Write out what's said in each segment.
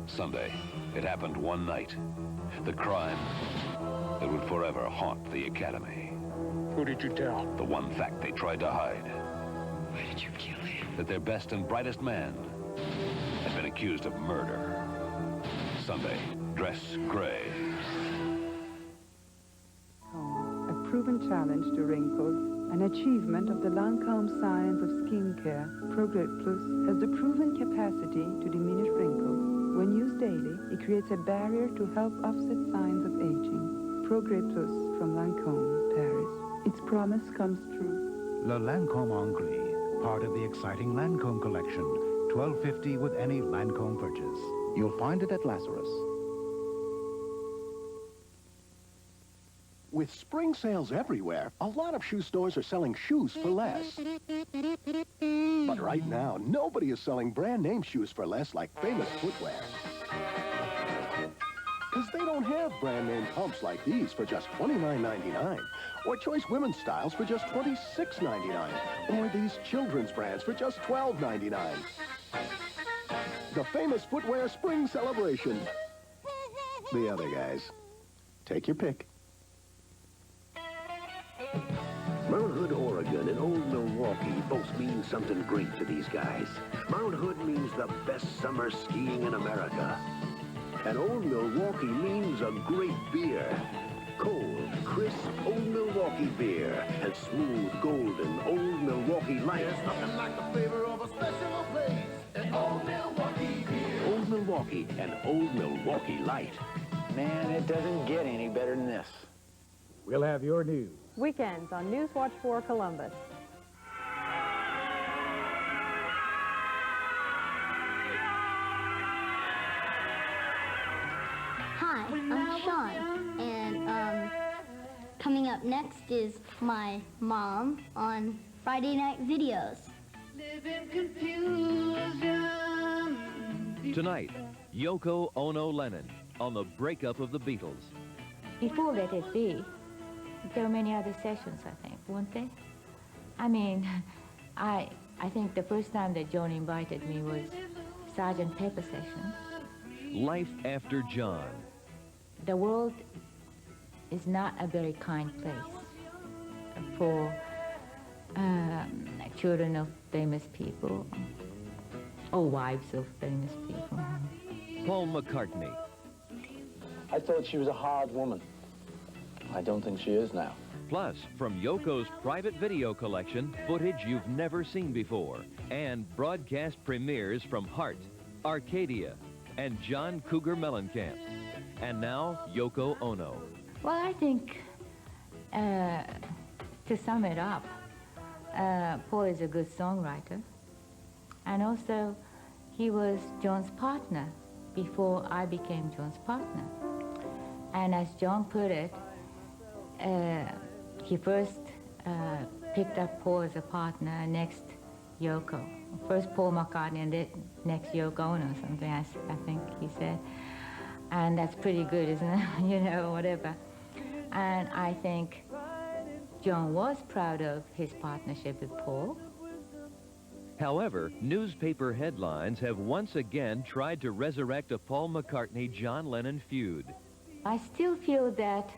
Sunday, it happened one night. The crime that would forever haunt the Academy. Who did you tell? The one fact they tried to hide. Why did you kill him? That their best and brightest man had been accused of murder. Sunday, dress gray. A proven challenge to wrinkles, an achievement of the Lancome science of skincare, Progresso Plus has the proven capacity to diminish wrinkles. When used daily, it creates a barrier to help offset signs of aging. Progresso Plus from Lancome, Paris. Its promise comes true. Le Lancome en Gris, part of the exciting Lancome collection. $12.50 with any Lancome purchase. You'll find it at Lazarus. With spring sales everywhere, a lot of shoe stores are selling shoes for less. But right now, nobody is selling brand name shoes for less like Famous Footwear. Because they don't have brand name pumps like these for just $29.99, or choice women's styles for just $26.99, or these children's brands for just $12.99. The Famous Footwear Spring Celebration. The other guys. Take your pick. Mount Hood, Oregon, and Old Milwaukee both mean something great to these guys. Mount Hood means the best summer skiing in America. And Old Milwaukee means a great beer. Cold, crisp Old Milwaukee beer and smooth, golden Old Milwaukee Light. There's nothing like the flavor of a special place and Old Milwaukee beer. Old Milwaukee and Old Milwaukee Light. Man, it doesn't get any better than this. We'll have your news. Weekends on NewsWatch 4 Columbus. Hi, I'm Sean, and coming up next is my mom on Friday Night Videos. Tonight, Yoko Ono Lenon on the breakup of the Beatles. Before Let It Be, there were many other sessions, I think, weren't there? I mean, I think the first time that John invited me was Sgt. Pepper session. Life after John. The world is not a very kind place for children of famous people or wives of famous people. Paul McCartney. I thought she was a hard woman. I don't think she is now. Plus, from Yoko's private video collection, footage you've never seen before, and broadcast premieres from Heart, Arcadia, and John Cougar Mellencamp. And now, Yoko Ono. Well, I think, to sum it up, Paul is a good songwriter. And also, he was John's partner before I became John's partner. And as John put it, he first picked up Paul as a partner, next Yoko. First Paul McCartney and then next Yoko Ono, something I think he said. And that's pretty good, isn't it? You know, whatever. And I think John was proud of his partnership with Paul. However, newspaper headlines have once again tried to resurrect a Paul McCartney-John Lennon feud. I still feel that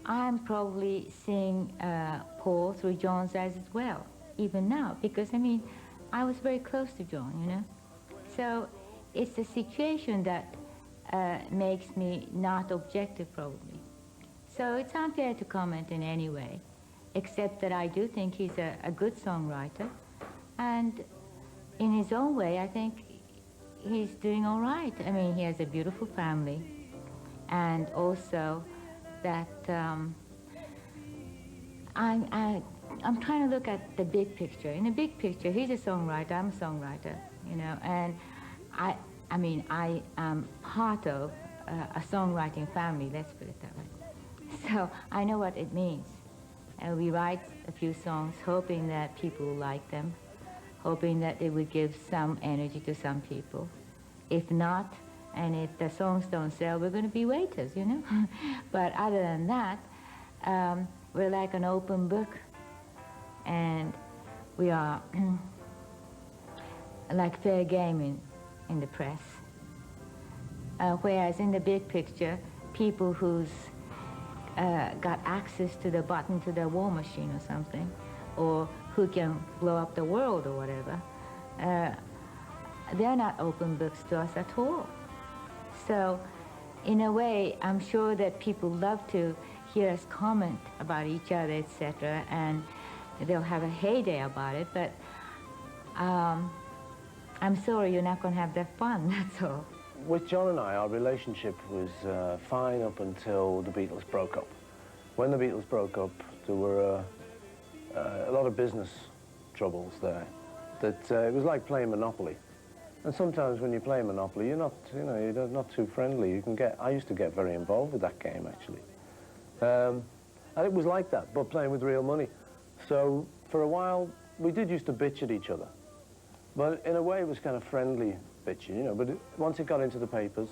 I'm probably seeing Paul through John's eyes as well, even now, because, I mean, I was very close to John, you know. So it's the situation that makes me not objective, probably. So it's unfair to comment in any way, except that I do think he's a good songwriter. And in his own way, I think he's doing all right. I mean, he has a beautiful family. And also that I'm trying to look at the big picture. In the big picture, he's a songwriter, I'm a songwriter, you know. And I mean, I am part of a songwriting family, let's put it that way. So I know what it means. We write a few songs hoping that people will like them, hoping that they would give some energy to some people. If not, and if the songs don't sell, we're going to be waiters, you know? But other than that, we're like an open book. And we are like fair game in the press. Whereas in the big picture, people who's got access to the button to the war machine or something, or who can blow up the world or whatever, they're not open books to us at all. So in a way, I'm sure that people love to hear us comment about each other, etc., and they'll have a heyday about it, but I'm sorry you're not going to have that fun, that's all. With John and I, our relationship was fine up until the Beatles broke up. When the Beatles broke up, there were a lot of business troubles there. That it was like playing Monopoly. And sometimes when you play Monopoly, you're not, you're not too friendly. You can get, I used to get very involved with that game, actually. And it was like that, but playing with real money. So for a while, we did used to bitch at each other. But in a way, it was kind of friendly bitching, but once it got into the papers,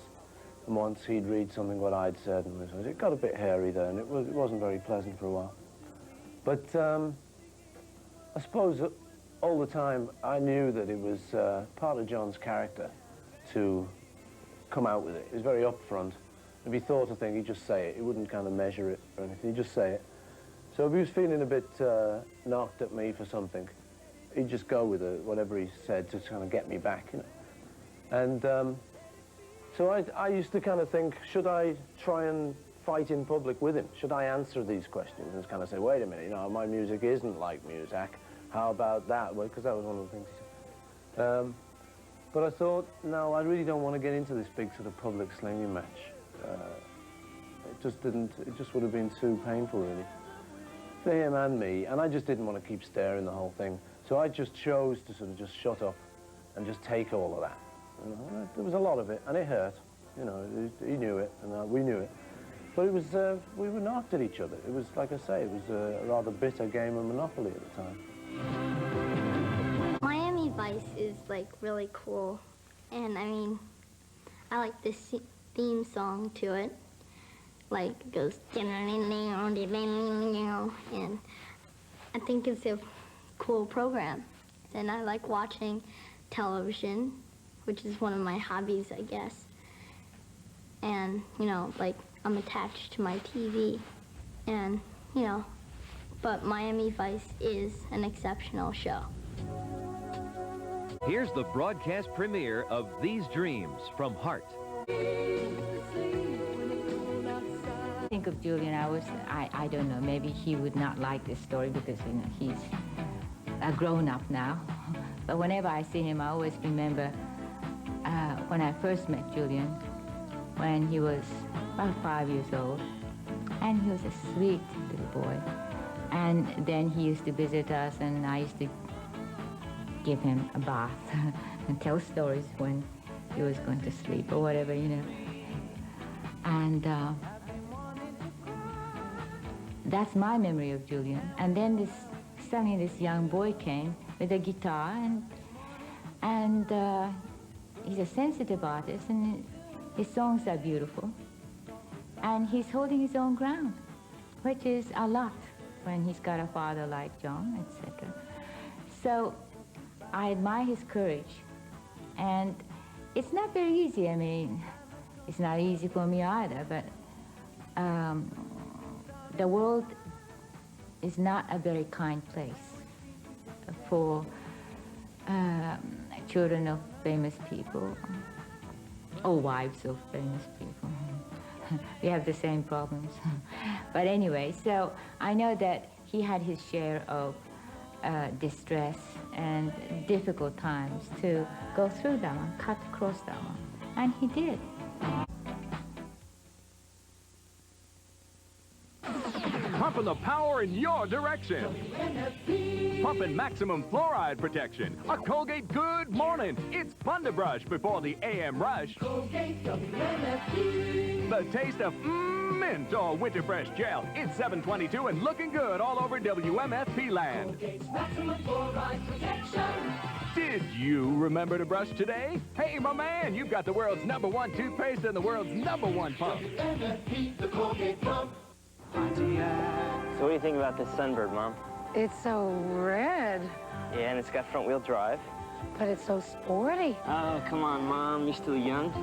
and once he'd read something what I'd said, and it got a bit hairy there, and it wasn't very pleasant for a while. But I suppose that all the time, I knew that it was part of John's character to come out with it. He was very upfront. If he thought a thing, he'd just say it. He wouldn't kind of measure it or anything. He'd just say it. So if he was feeling a bit knocked at me for something, he'd just go with it, whatever he said to kind of get me back, And so I used to kind of think, should I try and fight in public with him? Should I answer these questions and kind of say, wait a minute, my music isn't like U.S.A. How about that? Well, because that was one of the things he said. But I thought, no, I really don't want to get into this big sort of public slinging match. It just would have been too painful, really, for him and me, and I just didn't want to keep staring the whole thing. So I just chose to sort of just shut up and just take all of that. There was a lot of it, and it hurt. He knew it, and we knew it. But it was, we were knocked at each other. It was, like I say, it was a rather bitter game of Monopoly at the time. Miami Vice is, really cool. And, I like this theme song to it. It goes, and I think it's a cool program. And I like watching television, which is one of my hobbies, I guess. And, I'm attached to my TV. And, but Miami Vice is an exceptional show. Here's the broadcast premiere of These Dreams from Heart. Think of Julian, I don't know, maybe he would not like this story because, he's a grown-up now. But whenever I see him, I always remember when I first met Julian, when he was about 5 years old, and he was a sweet little boy. And then he used to visit us, and I used to give him a bath and tell stories when he was going to sleep or whatever, And that's my memory of Julian. And then suddenly this young boy came with a guitar, and he's a sensitive artist, and his songs are beautiful. And he's holding his own ground, which is a lot when he's got a father like John, etc. So I admire his courage. And it's not very easy. It's not easy for me either, but the world is not a very kind place for children of famous people or wives of famous people. We have the same problems. But anyway, so I know that he had his share of distress and difficult times to go through them and cut across them, and he did. Pumping the power in your direction. Pumping maximum fluoride protection. A Colgate good morning. It's fun to brush before the AM rush. Colgate WMFP. The taste of mint or Winter Fresh Gel. It's 7:22 and looking good all over WMFP land. Colgate's maximum fluoride protection. Did you remember to brush today? Hey, my man, you've got the world's #1 toothpaste and the world's #1 pump. WMFP, the Colgate pump. So what do you think about this Sunbird, Mom? It's so red. Yeah, and it's got front-wheel drive. But it's so sporty. Oh, come on, Mom. You're still young.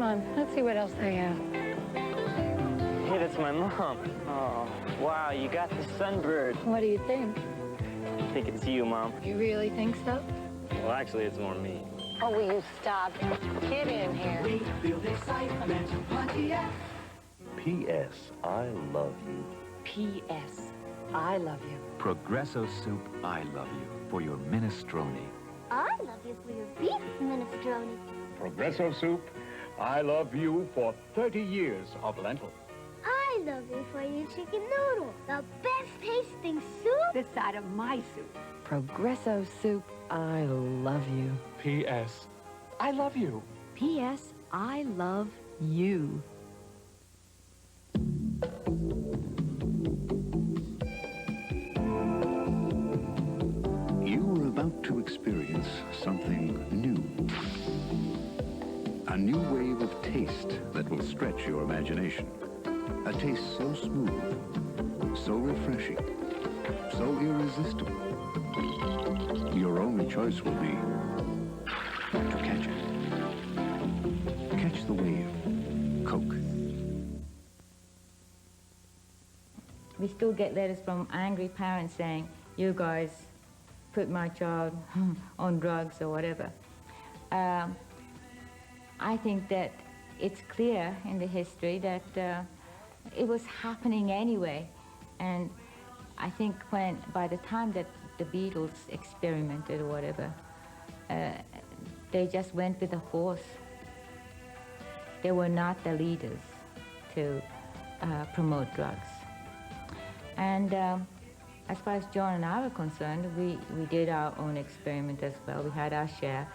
on, let's see what else they have. Hey, that's my mom. Oh, wow, you got the Sunbird. What do you think? I think it's you, Mom. You really think so? Well, actually, it's more me. Oh, will you stop? Get in here. We feel the excitement, Pontiac. P.S. I love you. P.S. I love you. Progresso Soup, I love you for your minestrone. I love you for your beef minestrone. Progresso Soup, I love you for 30 years of lentils. I love you for your chicken noodle, the best tasting soup. This side of my soup. Progresso Soup, I love you. P.S. I love you. P.S. I love you. You are about to experience something new. A new wave of taste that will stretch your imagination. A taste so smooth, so refreshing, so irresistible. Your only choice will be to catch it. Catch the wave. Coke. We still get letters from angry parents saying, you guys put my child on drugs or whatever. I think that it's clear in the history that it was happening anyway. And I think by the time that the Beatles experimented or whatever, they just went with the force. They were not the leaders to promote drugs. And as far as John and I were concerned, we did our own experiment as well. We had our share.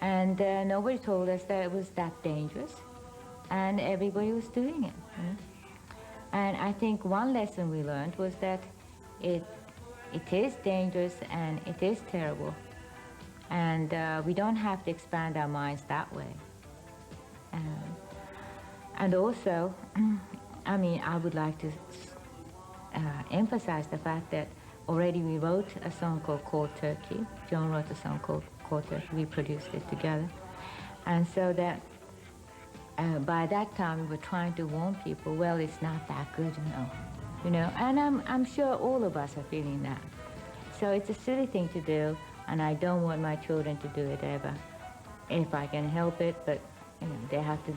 And nobody told us that it was that dangerous. And everybody was doing it. And I think one lesson we learned was that it is dangerous and it is terrible. And we don't have to expand our minds that way. And also, I mean, I would like to emphasize the fact that already we wrote a song called Cold Turkey. John wrote a song called Cold Turkey. We produced it together. And so that by that time we were trying to warn people, well, it's not that good, you know. And I'm sure all of us are feeling that. So it's a silly thing to do, and I don't want my children to do it ever, if I can help it, but you know, they have to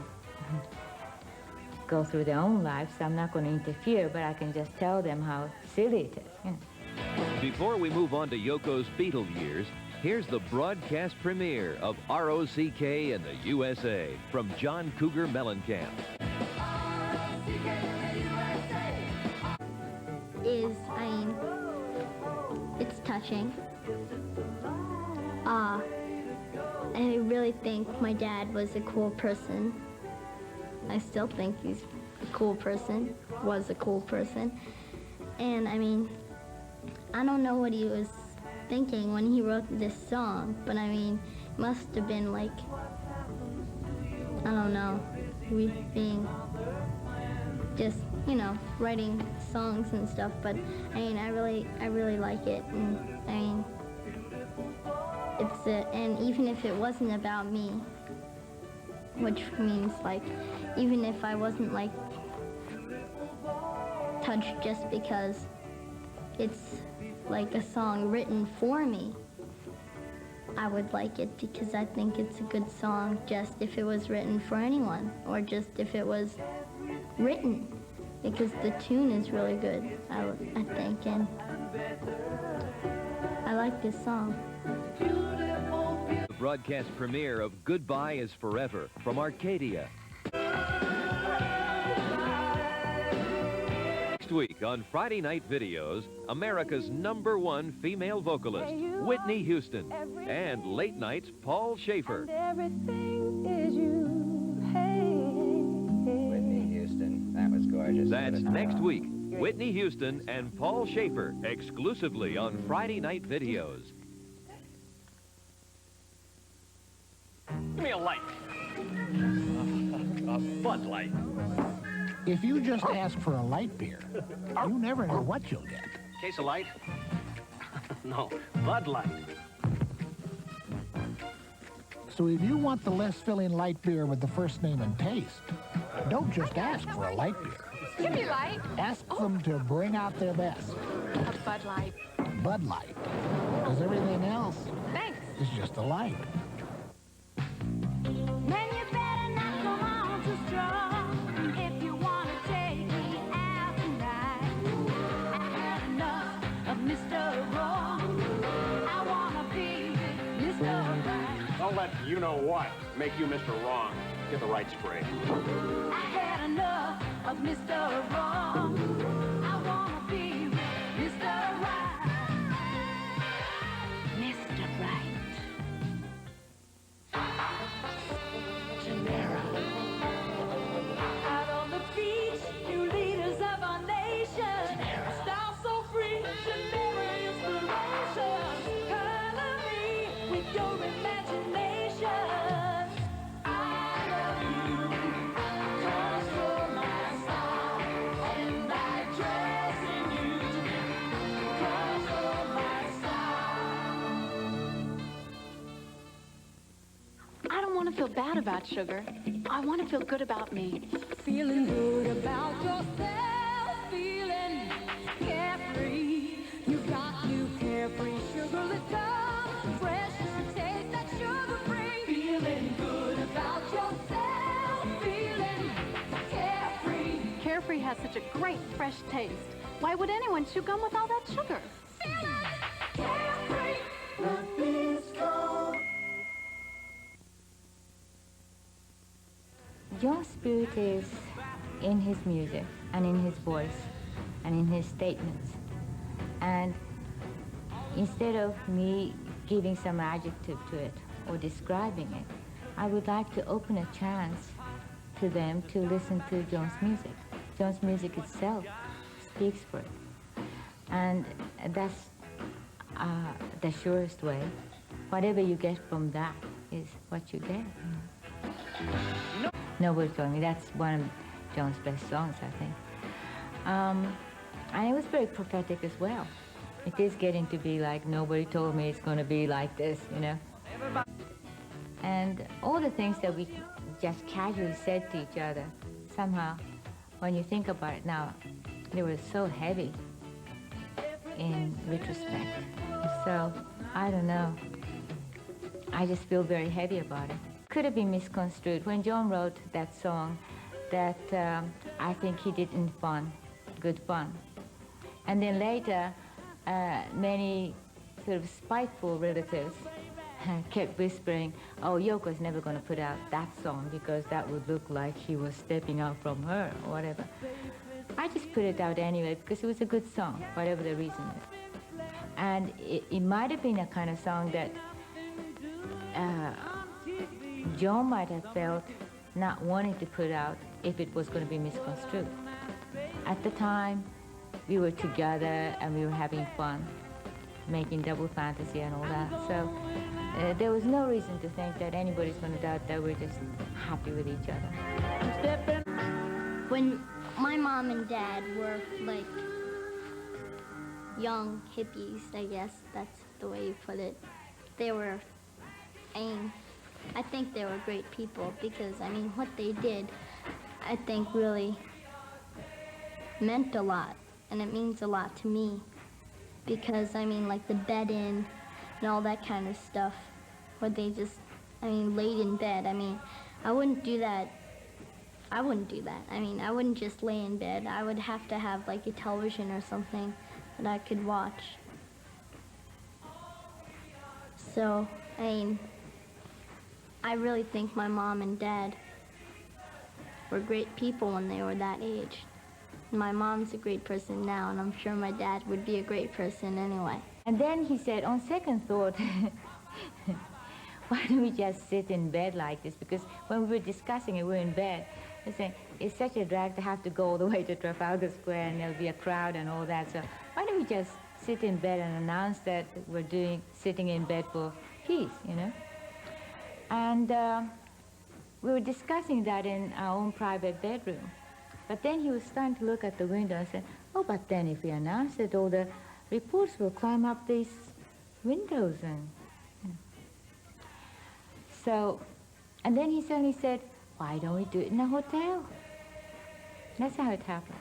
go through their own lives, so I'm not going to interfere, but I can just tell them how silly it is. You know. Before we move on to Yoko's Beatle years, here's the broadcast premiere of R.O.C.K. in the U.S.A. from John Cougar Mellencamp. It's touching. I really think my dad was a cool person. I still think he's a cool person, was a cool person. And I mean, I don't know what he was thinking when he wrote this song, but I mean, it must have been like, I don't know, we being just, you know, writing songs and stuff, but I mean, I really like it, and I mean, and even if it wasn't about me, which means like, even if I wasn't like touched just because it's like a song written for me, I would like it because I think it's a good song just if it was written for anyone, or just if it was written, because the tune is really good, I think, and I like this song. The broadcast premiere of Goodbye is Forever from Arcadia. Next week on Friday Night Videos, America's #1 female vocalist, Whitney Houston, and late night's Paul Shaffer. Everything is you. Hey. Whitney Houston, that was gorgeous. That's next week. Whitney Houston and Paul Shaffer, exclusively on Friday Night Videos. Give me a light. A Bud Light. If you just ask for a light beer, you never know what you'll get. Case of light? No, Bud Light. So if you want the less filling light beer with the first name and taste, don't just ask for a light beer. Give me light. Ask them to bring out their best. A Bud Light. Bud Light. Because everything else Thanks. is just a light. Man, you better not come on too strong if you want to take me out tonight. I had enough of Mr. Wrong. I want to be with Mr. Right. Don't let you-know-what make you Mr. Wrong. Get the right spray. I had enough of Mr. Wrong. I want to be with Mr. Right. Mr. Right. Generra. Out on the beach, you leaders of our nation. Style so free, Generra inspiration. Color me with your imagination. I love you, 'cause you're my style, and I dress in you, 'cause you're my style. I don't want to feel bad about sugar. I want to feel good about me. Feeling good about yourself, feeling carefree. You got new carefree sugar that comes, fresher taste that sugar-free. Feeling good about yourself, feeling carefree. Carefree has such a great fresh taste. Why would anyone chew gum with all that sugar? Feeling carefree. Let me go. John's spirit is in his music and in his voice and in his statements. And instead of me giving some adjective to it or describing it, I would like to open a chance to them to listen to John's music. John's music itself speaks for it. And that's the surest way. Whatever you get from that is what you get. Nobody told me. That's one of John's best songs, I think. And it was very prophetic as well. It is getting to be like, nobody told me it's going to be like this, you know. And all the things that we just casually said to each other, somehow, when you think about it now, they were so heavy in retrospect. So, I don't know. I just feel very heavy about it. Could have been misconstrued. When John wrote that song, that I think he did in fun, good fun. And then later, many sort of spiteful relatives kept whispering, oh, Yoko's never going to put out that song because that would look like he was stepping out from her or whatever. I just put it out anyway because it was a good song, whatever the reason is. And it might have been a kind of song that John might have felt not wanting to put out if it was going to be misconstrued. At the time, we were together and we were having fun, making double fantasy and all that. So there was no reason to think that anybody's going to doubt that we're just happy with each other. When my mom and dad were like young hippies, I guess that's the way you put it, they were, I think they were great people because, I mean, what they did, I think really meant a lot, and it means a lot to me because, I mean, like the bed-in and all that kind of stuff, where they just, I mean, laid in bed. I mean, I wouldn't do that. I wouldn't do that. I mean, I wouldn't just lay in bed. I would have to have, like, a television or something that I could watch. So, I mean, I really think my mom and dad were great people when they were that age. My mom's a great person now, and I'm sure my dad would be a great person anyway. And then he said, on second thought, why don't we just sit in bed like this? Because when we were discussing it, we were in bed. I said, it's such a drag to have to go all the way to Trafalgar Square, and there'll be a crowd and all that. So why don't we just sit in bed and announce that we're sitting in bed for peace, you know? And we were discussing that in our own private bedroom. But then he was starting to look at the window and said, oh, but then if we announce it, all the reporters will climb up these windows and... So, and then he suddenly said, why don't we do it in a hotel? That's how it happened.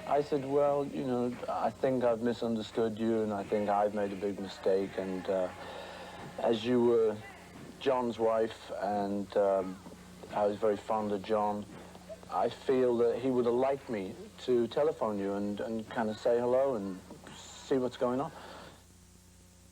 I said, well, you know, I think I've misunderstood you, and I think I've made a big mistake, and as you were John's wife, and I was very fond of John, I feel that he would have liked me to telephone you and kind of say hello and see what's going on.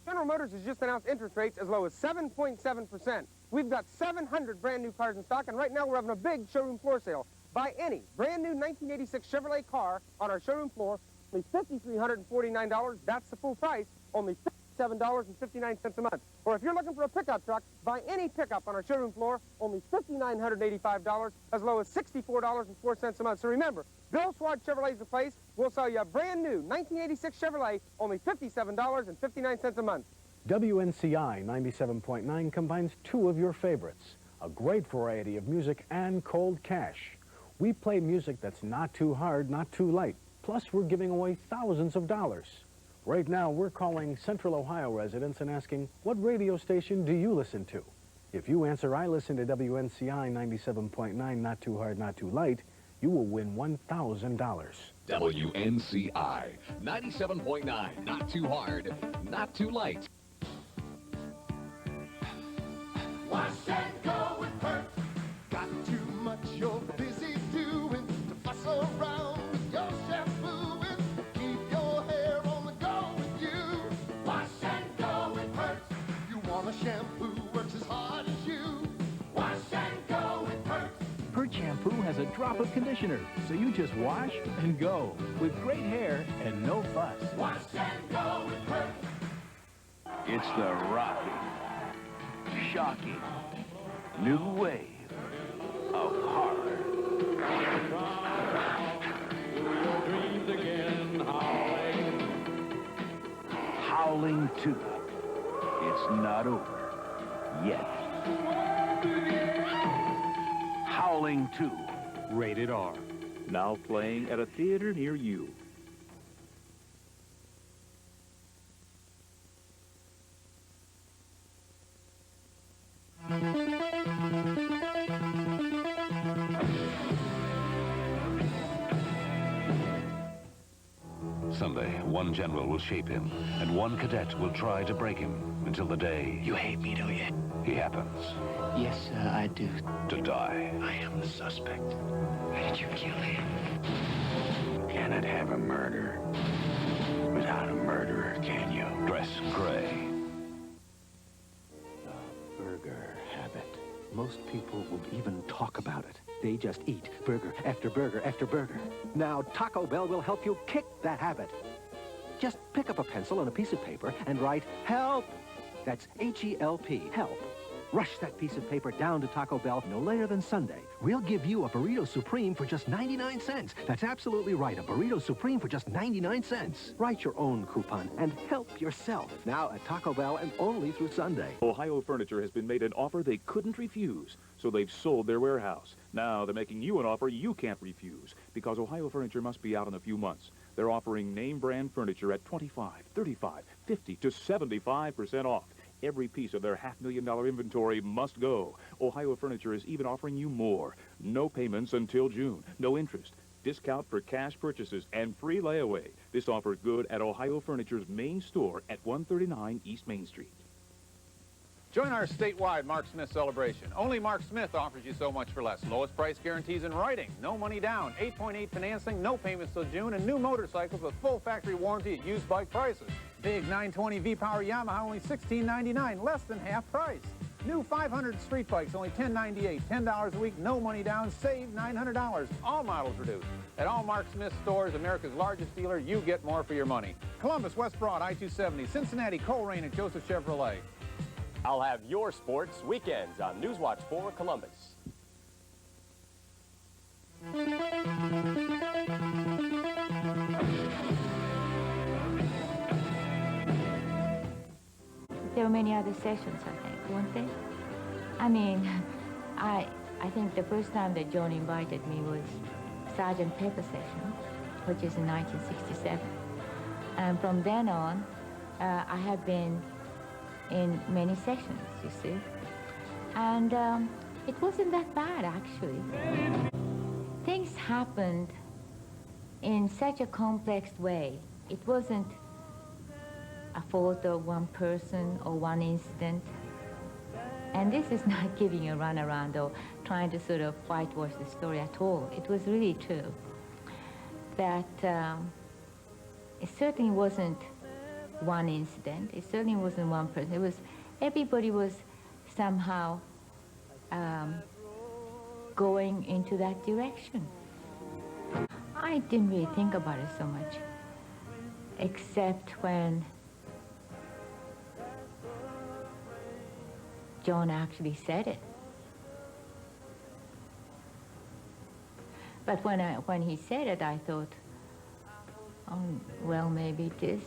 General Motors has just announced interest rates as low as 7.7%. We've got 700 brand new cars in stock, and right now we're having a big showroom floor sale. Buy any brand new 1986 Chevrolet car on our showroom floor, only $5,349. That's the full price, only $57.59 a month. Or if you're looking for a pickup truck, buy any pickup on our showroom floor, only $5,985, as low as $64.04 a month. So remember, Bill Swad Chevrolet's the place. We'll sell you a brand new 1986 Chevrolet, only $57.59 a month. WNCI 97.9 combines two of your favorites, a great variety of music and cold cash. We play music that's not too hard, not too light. Plus, we're giving away thousands of dollars. Right now, we're calling Central Ohio residents and asking, what radio station do you listen to? If you answer, I listen to WNCI 97.9, not too hard, not too light, you will win $1,000. WNCI 97.9, not too hard, not too light. Wash and go with Perk. Got too much you're busy doing to fuss around with your shampooing. Keep your hair on the go with you. Wash and go with Perk. You want a shampoo works as hard as you. Wash and go with Perk. Pert shampoo has a drop of conditioner, so you just wash and go with great hair and no fuss. Wash and go with Perk. It's the rocking, shocking, new wave of horror. Howling 2. It's not over yet. Howling 2. Rated R. Now playing at a theater near you. Someday, one general will shape him, and one cadet will try to break him until the day... You hate me, do you? He happens. Yes, I do. To die. I am the suspect. Why did you kill him? You cannot have a murder without a murderer, can you? Dress gray. The burger habit. Most people won't even talk about it. They just eat burger after burger after burger. Now, Taco Bell will help you kick that habit. Just pick up a pencil and a piece of paper and write HELP. That's H-E-L-P, help. Rush that piece of paper down to Taco Bell no later than Sunday. We'll give you a Burrito Supreme for just 99 cents. That's absolutely right, a Burrito Supreme for just 99 cents. Write your own coupon and help yourself. Now at Taco Bell and only through Sunday. Ohio Furniture has been made an offer they couldn't refuse, so they've sold their warehouse. Now they're making you an offer you can't refuse, because Ohio Furniture must be out in a few months. They're offering name brand furniture at 25, 35, 50 to 75% off. Every piece of their $500,000 inventory must go. Ohio Furniture is even offering you more. No payments until June. No interest. Discount for cash purchases and free layaway. This offer good at Ohio Furniture's main store at 139 East Main Street. Join our statewide Mark Smith celebration. Only Mark Smith offers you so much for less. Lowest price guarantees in writing. No money down. 8.8 financing. No payments till June. And new motorcycles with full factory warranty at used bike prices. Big 920 V-Power Yamaha, only $16.99. Less than half price. New 500 street bikes, only $10.98. $10 a week. No money down. Save $900. All models reduced. At all Mark Smith stores, America's largest dealer, you get more for your money. Columbus, West Broad, I-270. Cincinnati, Colerain, and Joseph Chevrolet. I'll have your sports weekends on NewsWatch 4 Columbus. There were many other sessions, I think, weren't there? I mean, I think the first time that John invited me was Sgt. Pepper session, which is in 1967. And from then on, I have been in many sessions, you see. And it wasn't that bad, actually. Things happened in such a complex way. It wasn't a fault of one person or one incident. And this is not giving a runaround or trying to sort of whitewash the story at all. It was really true that it certainly wasn't one incident. It certainly wasn't one person. It was, everybody was somehow going into that direction. I didn't really think about it so much, except when John actually said it. But when he said it, I thought, oh, well, maybe it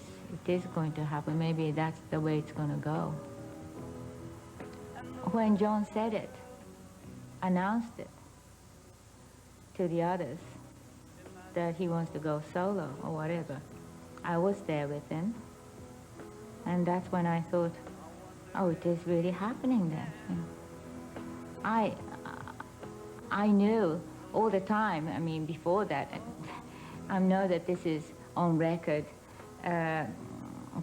is going to happen. Maybe that's the way it's going to go. When John said it, announced it to the others that he wants to go solo or whatever, I was there with him. And that's when I thought, oh, it is really happening then. You know. I knew all the time, I mean, before that, I know that this is on record,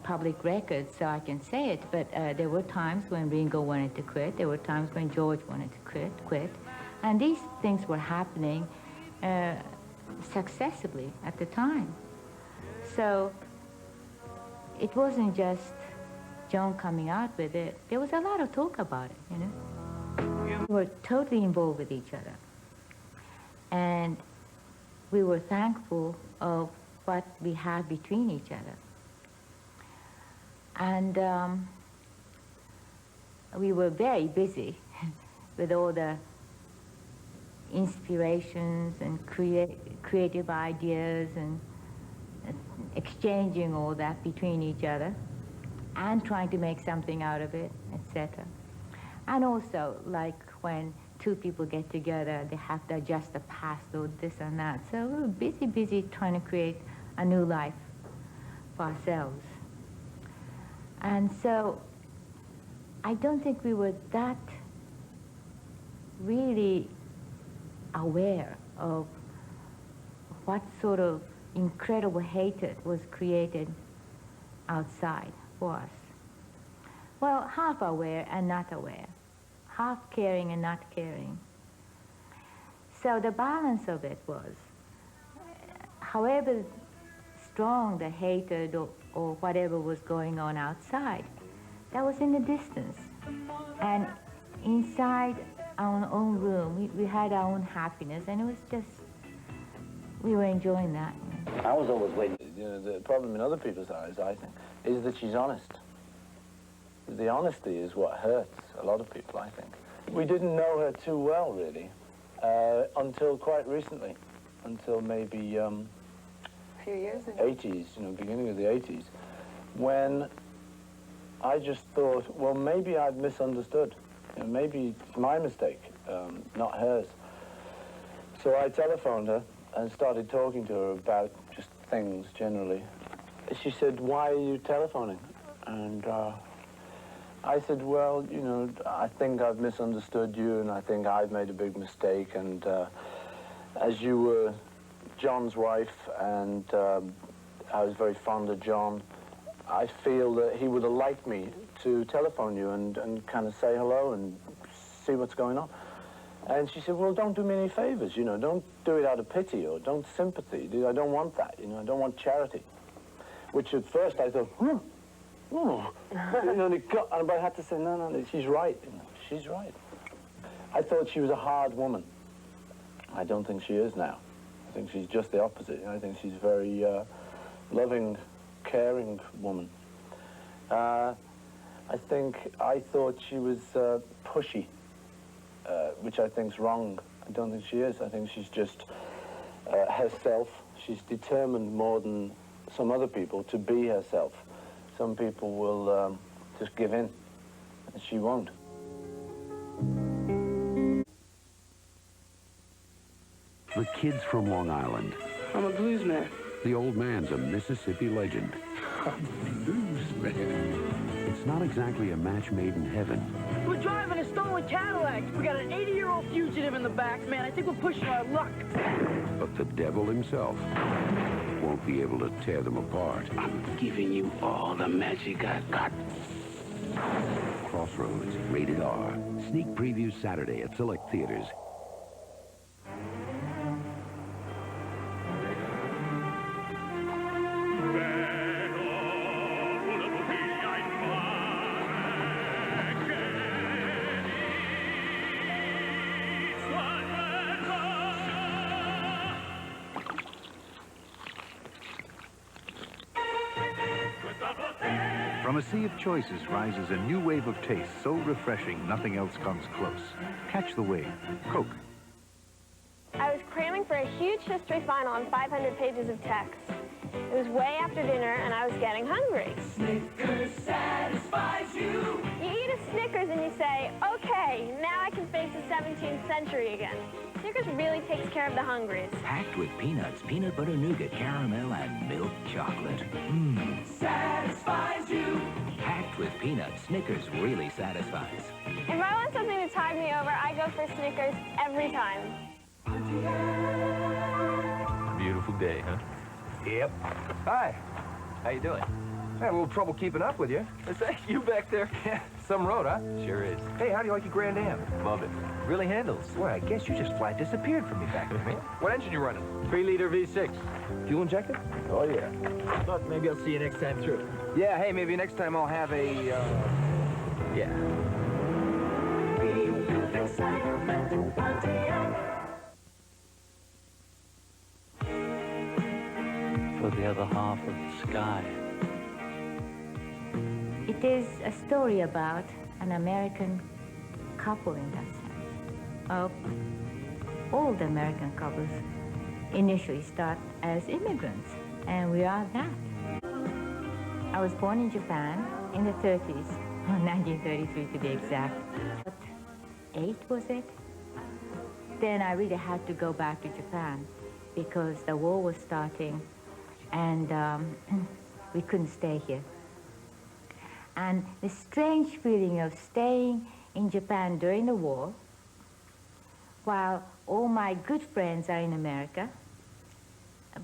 public record, so I can say it, but there were times when Ringo wanted to quit, there were times when George wanted to quit, and these things were happening successively at the time. So it wasn't just John coming out with it. There was a lot of talk about it, you know. We were totally involved with each other. And we were thankful of what we had between each other. And we were very busy with all the inspirations and creative ideas and exchanging all that between each other and trying to make something out of it, etc. And also, like when two people get together, they have to adjust the past or this and that. So we were busy trying to create a new life for ourselves. And so I don't think we were that really aware of what sort of incredible hatred was created outside for us. Well, half aware and not aware, half caring and not caring. So the balance of it was, however strong the hatred or whatever was going on outside, that was in the distance. And inside our own room, we had our own happiness, and it was just, we were enjoying that. I was always waiting. You know, the problem in other people's eyes, I think, is that she's honest. The honesty is what hurts a lot of people, I think. We didn't know her too well, really, until quite recently, until maybe a few years ago. 80s, you know, beginning of the 80s, when I just thought, well, maybe I'd misunderstood. You know, maybe it's my mistake, not hers. So I telephoned her and started talking to her about just things generally. She said, why are you telephoning? And I said, well, you know, I think I've misunderstood you, and I think I've made a big mistake, and as you were John's wife, and I was very fond of John, I feel that he would have liked me to telephone you and kind of say hello and see what's going on. And she said, well, don't do me any favors, you know, don't do it out of pity or don't sympathy. I don't want that, you know, I don't want charity. Which at first I thought, oh. You know, but I had to say, no, she's right, you know, she's right. I thought she was a hard woman. I don't think she is now. I think she's just the opposite. I think she's a very loving, caring woman. I thought she was pushy, which I think's wrong. I don't think she is. I think she's just herself. She's determined more than some other people to be herself. Some people will just give in, and she won't. The kid's from Long Island. I'm a blues man. The old man's a Mississippi legend. A blues man. It's not exactly a match made in heaven. We're driving a stolen Cadillac. We got an 80-year-old fugitive in the back, man. I think we're pushing our luck. But the devil himself won't be able to tear them apart. I'm giving you all the magic I got. Crossroads, rated R. Sneak preview Saturday at select theaters. From a sea of choices rises a new wave of taste so refreshing nothing else comes close. Catch the wave. Coke. I was cramming for a huge history final on 500 pages of text. It was way after dinner and I was getting hungry. Snickers satisfies you. You eat a Snickers and you say, okay, now I can face the 17th century again. Snickers really takes care of the hungries. Packed with peanuts, peanut butter nougat, caramel, and milk chocolate. Mmm. Satisfies you. Packed with peanuts, Snickers really satisfies. If I want something to tide me over, I go for Snickers every time. Beautiful day, huh? Yep. Hi. How you doing? I had a little trouble keeping up with you. Is that you back there? Yeah. Some road, huh? Sure is. Hey, how do you like your Grand Am? Love it. Really handles. Well, I guess you just flat disappeared from me back there, man. What engine you running? 3-liter V6. Fuel injected? Oh, yeah. Thought maybe I'll see you next time through. Yeah, hey, maybe next time I'll have a, yeah. For the other half of the sky. It is a story about an American couple in that sense. All the American couples initially start as immigrants, and we are that. I was born in Japan in the 30s, 1933 to be exact. 8 was it? Then I really had to go back to Japan because the war was starting and we couldn't stay here. And the strange feeling of staying in Japan during the war, while all my good friends are in America,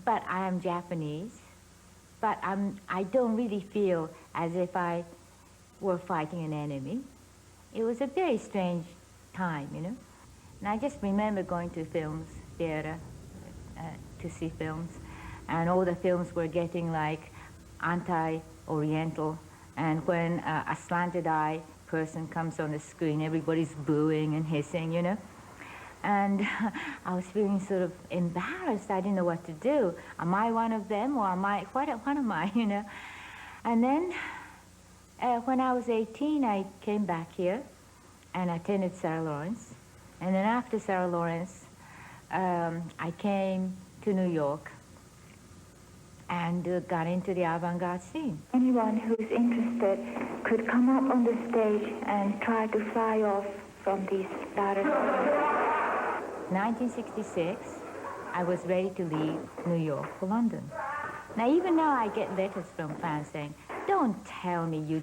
but I am Japanese, but I don't really feel as if I were fighting an enemy. It was a very strange time, you know. And I just remember going to films, theater, to see films, and all the films were getting like anti-Oriental, and when a slanted-eye person comes on the screen, everybody's booing and hissing, you know. And I was feeling sort of embarrassed. I didn't know what to do. Am I one of them, or am I, what am I, you know? And then when I was 18, I came back here and attended Sarah Lawrence. And then after Sarah Lawrence, I came to New York and got into the avant-garde scene. Anyone who's interested could come up on the stage and try to fly off from these lattice. 1966, I was ready to leave New York for London. Now, even now, I get letters from fans saying, don't tell me you